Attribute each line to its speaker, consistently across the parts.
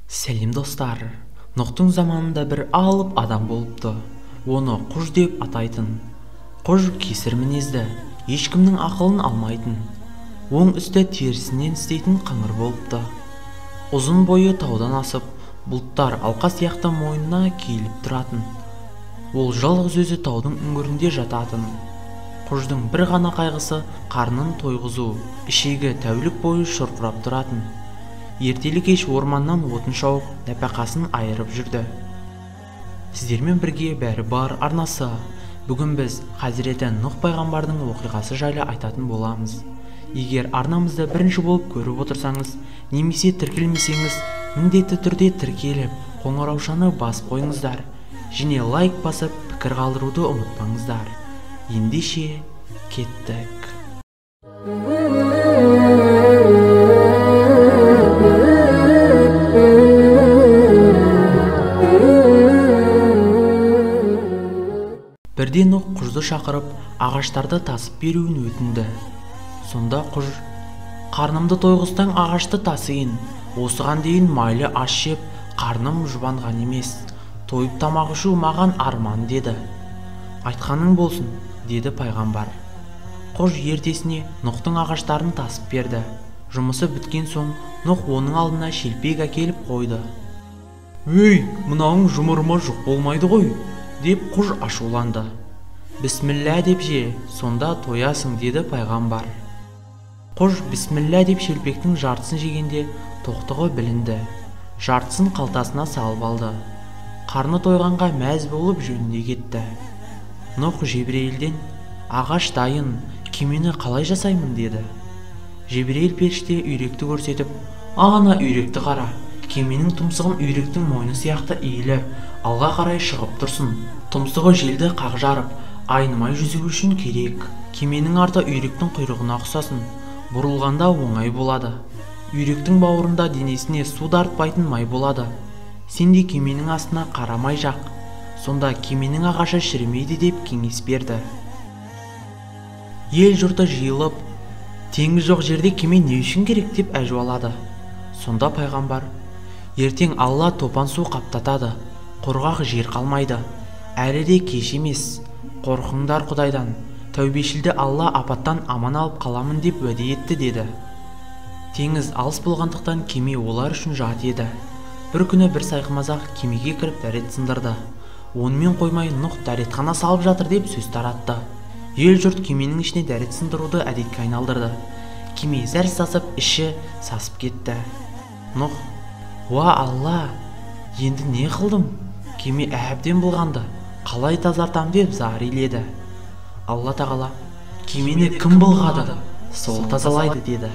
Speaker 1: Сәлем достар. Нұқтың заманында бір алып адам болыпты. Оны құж деп атайтын. Құж кесір мінезді, ешкімнің ақылын алмайтын. Оң үсті терісінен істейтін қыңыр болыпты. Ұзын бойы таудан асып, бұлттар алқа сияқты мойнына киіліп тұратын. Ол жалғыз өзі таудың үңгірінде жататын. Құждың бір ғана қайғысы қарнын тойғызу, ішегі тәулік бойы шұрқырап тұратын. Ертелі кеш орманнан отын шауып, нәпақасын айырып жүрді. Сіздермен бірге бәрі бар арнасы. Бүгін біз Хазіреті Нұх пайғамбардың оқиғасы жайлы айтатын боламыз. Егер арнамызды бірінші болып көріп отырсаңыз, немесе тіркелмесеңіз, міндетті түрде тіркеліп, қоңыраушаны басып қойыңыздар. Және лайк басып, пікір қалдыруды ұмытпаңыздар. Ендеше кеттік. Бірден Нұх құжды шақырып, ағаштарды тасып беруін өтінді. Сонда құж: «Қарнымды тойғызсаң ағашты тасыйын. Осыған дейін майлы аш жеп, қарным жұбанған емес. Тойып тамақ ішу маған арман» деді. «Айтқаның болсын» деді пайғамбар. Құж ертесіне Нұхтың ағаштарын тасып берді. Жұмысы біткен соң Нұх оның алдына шелпек әкеліп қойды. «Өй, мынауың жұмырыма жұқ болмайды ғой» деп құж ашуланды. «Бісміллә деп же, сонда тоясың» деді пайғамбар. Құж бісміллә деп шелпектің жартысын жегенде тоқтығы білінді. Жартысын қалтасына салып алды. Қарны тойғанға мәз болып жөніне кетті. Нұх Жебірейілден: «Ағаш дайын, кемені қалай жасаймын» деді. Жебірейіл періште үйректі көрсетіп: «Ана үйректі қара, кеменің тұмсығын үйректің мойны сияқты иіліп, алға қарай шығып тұрсын. Тұмсығы желді қақ жарып, айнымай жүзу үшін керек. Кеменің арты үйректің құйрығына ұқсасын, бұрылғанда оңай болады. Үйректің бауырында денесіне су дарытпайтын май болады. Сенде кеменің астына қарамай жақ, сонда кеменің ағашы шірімейді» деп кеңес берді. Ел жұрты жиылып, теңіз жоқ жерде кеме не үшін керек деп әжуалады. Сонда пайғамбар: «Ертең Алла топан су қаптатады, құрғақ жер қалмайды. Әлі де кеш емес. Қорқыңдар Құдайдан. Тәубешілді Алла апаттан аман алып қаламын деп уәде етті» деді. Теңіз алыс болғандықтан кеме олар үшін жат еді. Бір күні бір сайқымазақ кемеге кіріп дәрет сындырды. Онымен қоймай Нұх дәретхана салып жатыр деп сөз таратты. Ел жұрт кеменің ішіне дәрет сындыруды әдетке айналдырды. Кеме зәр сасып, іші сасып кетті. Нұх: «Уа Алла, енді не қылдым? Кеме әбден былғанды, қалай тазартам» деп зар иледі. Алла тағала: «Кемені кім былғады? Сол тазалайды» деді.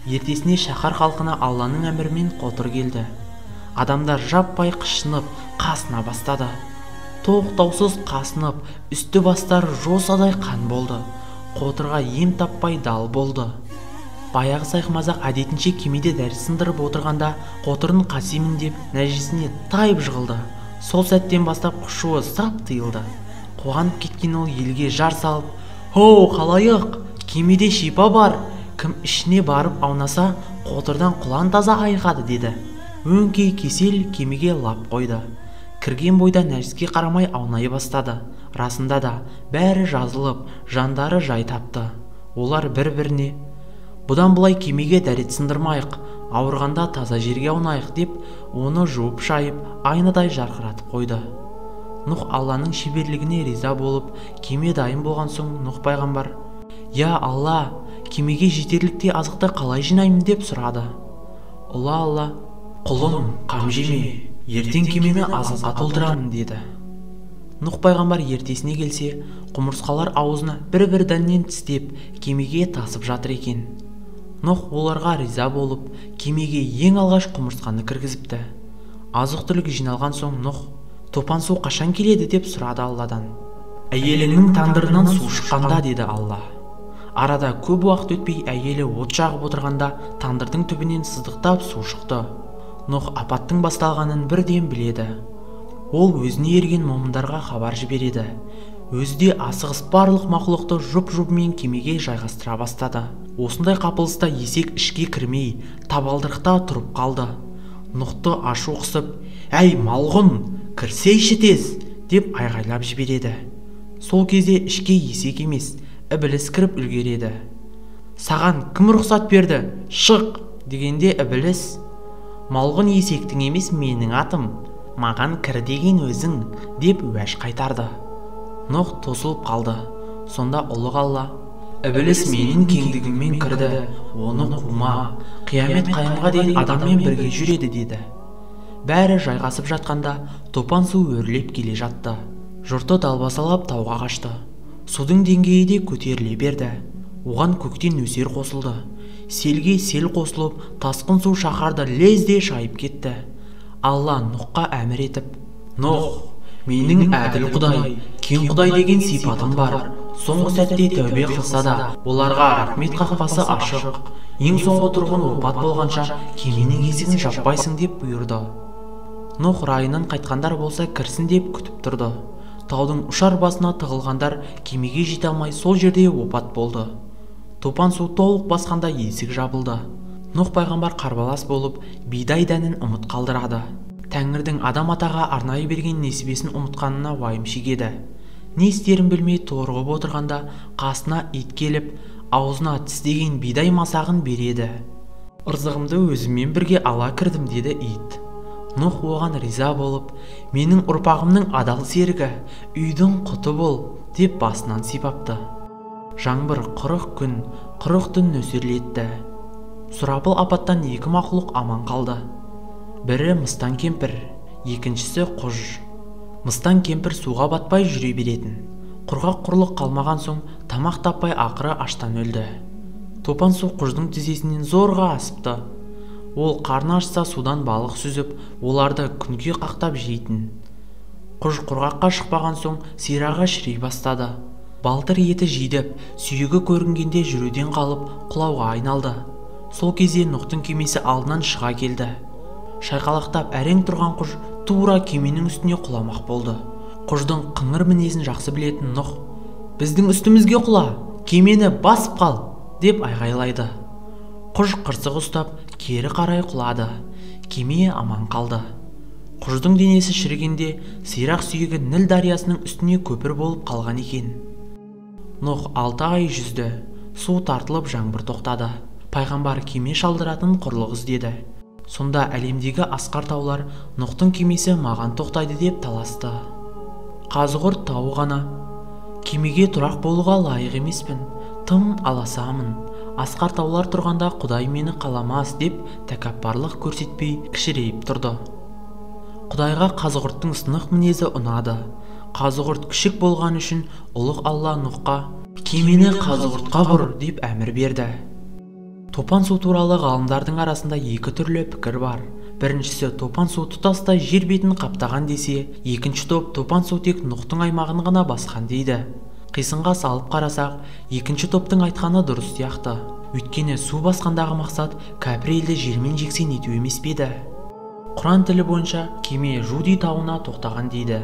Speaker 1: Ертесіне шаһар халқына Алланың әмірімен қотыр келді. Адамдар жаппай қышынып, қасына бастады. Тоқтаусыз қасынып, үсті бастары жосадай қан болды. Қотырға ем таппай дал болды. Баяғы сайқымазақ әдетінше кемеде дәріс сындырып отырғанда қотырын қасимін деп нәжісіне тайып жығылды. Сол сәттен бастап құшуы сап тыйылды. Қуанып кеткен ол елге жар салып: «Хоу халайық, кемеде шипа бар. Кім ішіне барып аунаса, қотырдан құлан таза айығады» деді. Өңкей кесел кемеге лап қойды. Кірген бойда нәжіске қарамай аунай бастады. Расында да бәрі жазылып, жандары жай тапты. Олар бір-біріне: «Бұдан бұлай кемеге дәрет сындырмайық, ауырғанда таза жерге аунайық» деп оны жуып шайып, айнадай жарқыратып қойды. Нұх Алланың шеберлігіне риза болып, кеме дайын болған соң Нұх пайғамбар: «Я Алла, кемеге жетерліктей азықты қалай жинаймын» деп сұрады. Алла: «Құлым, қам жеме, ертең кемені азыққа толтырамын» деді. Нұх пайғамбар ертесіне келсе, құмырсқалар аузына бір-бір дәннен тістеп кемеге тасып жатыр екен. Нұх оларға риза болып, кемеге ең алғаш құмырсқаны кіргізіпті. Азық-түлік жиналған соң Нұх: «Топан су қашан келеді?» деп сұрады Алладан. «Әйеліңнің тандырынан су шыққанда» деді Алла. Арада көп уақыт өтпей әйелі от жағып отырғанда тандырдың түбінен сыздықтап су шықты. Нұх апаттың басталғанын бірден біледі. Ол өзіне ерген момындарға хабар жібереді. Өзде асығыс барлық мақұлықты жұп-жұпымен кемеге жайғастыра бастады. Осындай қапылыста есек ішке кірмей, табалдырықта тұрып қалды. Нұқты ашу қысып: «Әй малғұн, кірсейші тез!» деп айғайлап жібереді. Сол кезде ішке есек емес, ібіліс кіріп үлгереді. «Саған кім рұқсат берді? Шық!» дегенде ібіліс: «Малғұн есектің емес, менің атым. Маған кір деген өзің», деп уәж қайтарды. Нұх тосылып қалды. Сонда ұлық Алла: «Ібіліс менің кеңдігіммен кірді, оны қума, қиямет қайымға дейін адаммен бірге жүреді» деді. Бәрі жайғасып жатқанда топан су өрлеп келе жатты. Жұрты далбасалап тауға қашты. Судың деңгейі де көтеріле берді. Оған көктен нөсер қосылды. Селге сел қосылып, тасқын су шаһарды лезде шайып кетті. Алла Нұхқа әмір етіп: «Нұх, менің әділ Құдай, кең Құдай деген сипатым бар. Соңғы сәтте тәубе қылса да, оларға рахмет қақпасы ашық. Ең соңғы тұрғын опат болғанша кеменің есігін жаппайсың» деп бұйырды. Нұх райынан қайтқандар болса кірсін деп күтіп тұрды. Таудың ұшар басына тығылғандар кемеге жете алмай сол жерде опат болды. Топан су толық басқанда есік жабылды. Нұх пайғамбар қарбалас болып бидай дәнін ұмыт қалдырады. Тәңірдің адам атаға арнайы берген несібесін ұмытқанына уайым шегеді. Не істерін білмей торығып отырғанда қасына ит келіп, аузына тістеген бидай масағын береді. «Ырзығымды өзіммен бірге ала кірдім» деді ит. Нұх оған риза болып: «Менің ұрпағымның адал серігі, үйдің құты бол» деп басынан сипапты. Жаңбыр 40 күн, 40 түн нөсерлетті. Сұрапыл апаттан екі мақұлық аман қалды. Бірі Мыстан кемпір, екіншісі Құж. Мыстан кемпір суға батпай жүре беретін. Құрғақ құрлық қалмаған соң тамақ таппай ақыры аштан өлді. Топан су Құждың тізесінен зорға асыпты. Ол қарны ашса судан балық сүзіп, оларды күнге қақтап жейтін. Құж құрғаққа шықпаған соң сираға шірей бастады. Балтыр еті жидіп, сүйегі көрінгенде жүруден қалып, құлауға айналды. Сол кезде Нұхтың кемесі алдынан шыға келді. Шайқалақтап әрең тұрған Құж тура кеменің үстіне құламақ болды. Құждың қыңыр мінезін жақсы білетін Нұх: «Біздің үстімізге құла, кемені басып қал!» деп айғайлайды. Құж қырсық ұстап кері қарай құлады. Кеме аман қалды. Құждың денесі шірігенде сирақ сүйегі Ніл дариясының үстіне көпір болып қалған екен. Нұх 6 ай жүзді. Су тартылып жаңбыр тоқтады. Пайғамбар кеме шалдыратын құрлық іздеді. Сонда әлемдегі асқар таулар Нұхтың кемесі маған тоқтайды деп таласты. Қазығұрт тауы ғана: «Кемеге тұрақ болуға лайық емеспін, тым аласамын. Асқар таулар тұрғанда Құдай мені қаламас» деп тәкаппарлық көрсетпей кішірейіп тұрды. Құдайға Қазығұрттың сынық мінезі ұнады. Қазығұрт күшік болған үшін ұлық Алла Нұхқа: «Кемені Қазығұртқа бұр» деп әмір берді. Топан су туралы ғалымдардың арасында екі түрлі пікір бар. Біріншісі топан су тұтастай жер бетін қаптаған десе, екінші топ топан су тек Нұхтың аймағын ғана басқан дейді. Қисынға салып қарасақ, екінші топтың айтқаны дұрыс сияқты. Өйткені су басқандағы мақсат кәпір елді жермен жексен ету емес пе еді? Құран тілі бойынша кеме Жуди тауына тоқтаған дейді.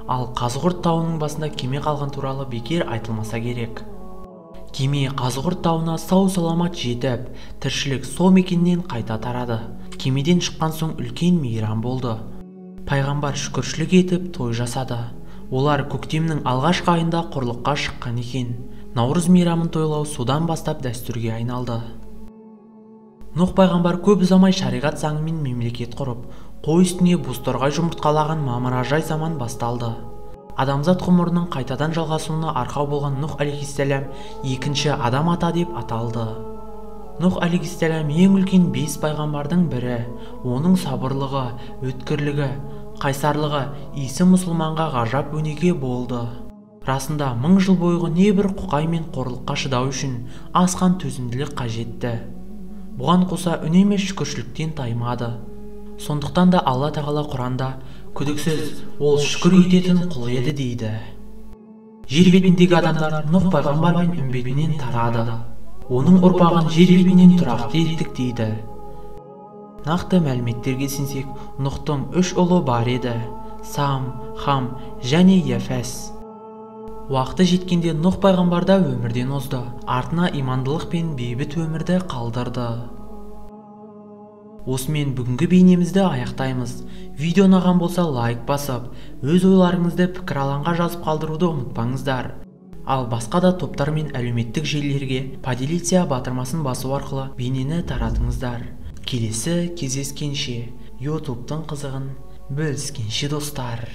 Speaker 1: Ал Қазығұрт тауының басында кеме қалған туралы бекер айтылмаса керек. Кеме Қазығұрт тауына сау саламат жетіп, тіршілік сол мекеннен қайта тарады. Кемеден шыққан соң үлкен мейрам болды. Пайғамбар шүкіршілік етіп той жасады. Олар көктемнің алғашқы айында құрлыққа шыққан екен. Наурыз мейрамын тойлау содан бастап дәстүрге айналды. Нұх пайғамбар көп ұзамай шариғат заңымен мемлекет құрып, қой үстіне бозторғай жұмыртқалаған мамыражай заман басталды. Адамзат ғұмырының қайтадан жалғасуына арқау болған Нұх алейхиссалам екінші адам ата деп аталды. Нұх алейхиссалам ең үлкен 5 пайғамбардың бірі. Оның сабырлығы, өткірлігі, қайсарлығы исі мұсылманға ғажап өнеге болды. Расында 1000 жыл бойғы небір құқай мен қорлыққа шыдау үшін асқан төзімділік қажетті. Бұған қоса үнемі шүкіршіліктен таймады. Сондықтан да Алла тағала Құранда күдіксіз ол шүкір ететін құл еді дейді. Жер бетіндегі адамдар Нұх пайғамбар мен үмбетінен тарады. Оның ұрпағын жер бетінен тұрақты еттік дейді. Нақты мәліметтерге сенсек, Нұхтың 3 ұлы бар еді: Сам, Хам және Яфәс. Уақыты жеткенде Нұх пайғамбарда өмірден озды. Артына имандылық пен бейбіт өмірді қалдырды. Осымен бүгінгі бейнемізді аяқтаймыз. Видео ұнаған болса лайк басып, өз ойларыңызды пікір алаңға жазып қалдыруды ұмытпаңыздар. Ал басқа да топтар мен әлеуметтік желілерге поделиться батырмасын басу арқылы бейнені таратыңыздар. Келесі кездескенше, YouTube'тың қызығын бөліскенше достар.